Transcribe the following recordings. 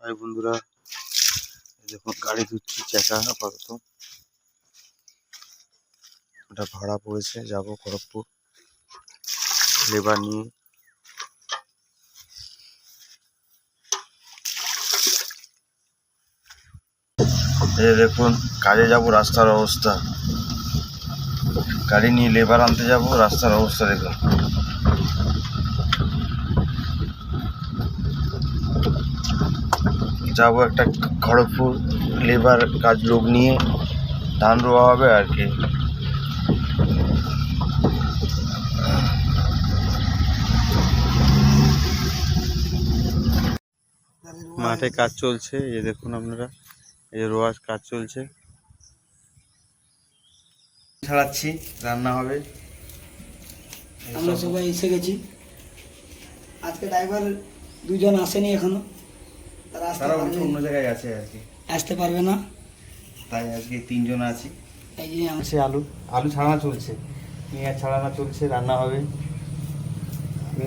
High বন্ধুরা, দেখুন গাড়ি ধুচ্ছি চাকা আপাতত। ওটা ভাড়া পড়েছে, যাব খড়গপুর লেবার নিয়ে। এই দেখুন কাজে যাব, রাস্তার অবস্থা। গাড়ি নিয়ে লেবার আনতে যাব, রাস্তার অবস্থা দেখুন। যাবো একটা খড়গপুর লেবার কাজ, লোক নিয়ে ধান রোয়া হবে আর কি। মাঠে কাজ চলছে, এই দেখুন আপনারা, এই রোয়ার কাজ চলছে। ছাড়াচ্ছি, রান্না হবে। আমরা সবাই এসে গেছি। আজকে ড্রাইভার দুজন আসেনি এখনো, তারা অন্য জায়গায় আছে আর কি, আসতে পারবে না, তাই আজকে তিনজন আছি। এই যে সে আলু ছাড়ানো চলছে, পেঁয়াজ ছাড়ানো চলছে, রান্না হবে।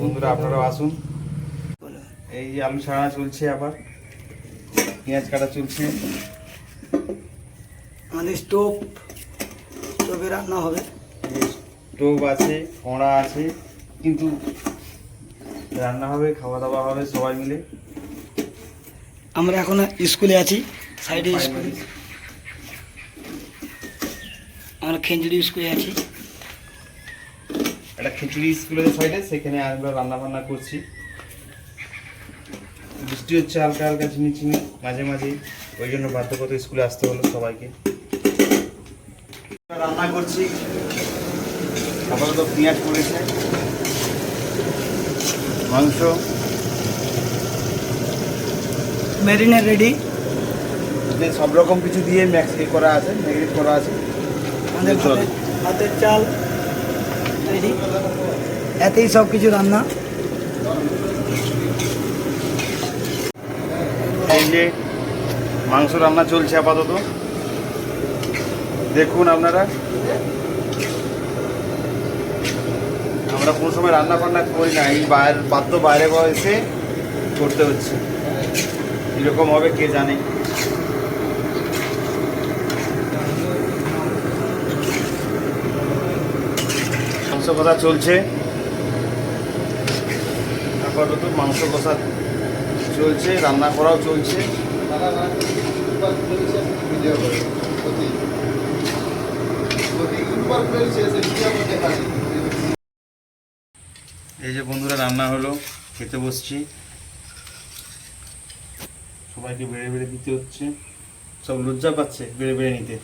বন্ধুরা আপনারাও আসুন। এই যে আলু ছাড়ানো চলছে, আবার পেঁয়াজ কাটা চলছে। আমাদের স্টোভে রান্না হবে। স্টোভ আছে, কড়া আছে, কিন্তু রান্না হবে, খাওয়া দাওয়া হবে সবাই মিলে। আমরা এখন স্কুলে আছি, সাইডে স্কুল, আমরা খেঞ্জুরি স্কুলে আছি। একটা খিচুড়ি স্কুলের সাইডে, সেখানে আমরা রান্না বান্না করছি। বৃষ্টি হচ্ছে হালকা হালকা ঝিমিঝিমি মাঝে মাঝে, ওই জন্য বাধ্যগত স্কুলে আসতে হলো সবাইকে। রান্না করছি, আপাতত পেঁয়াজ পড়েছে, মাংস ম্যারিনেট রেডি, সব রকম কিছু দিয়ে করা আছে, ম্যারিনেট করা আছে। আমাদের ভাতের চাল রেডি, এতেই সব কিছু রান্না। এই যে মাংস রান্না চলছে আপাতত, দেখুন আপনারা। আমরা কোনো সময় রান্না বান্না করি না, এই বাইরে এসে করতে হচ্ছে। কীরকম হবে কে জানে। মাংস কষা চলছে আপাতত, মাংস কষা চলছে, রান্না করাও চলছে। এই যে বন্ধুরা রান্না হলো, খেতে বসছি। সবাইকে বেড়ে বেড়ে দিতে হচ্ছে, সব লজ্জা পাচ্ছে বেড়ে বেড়ে নিতে।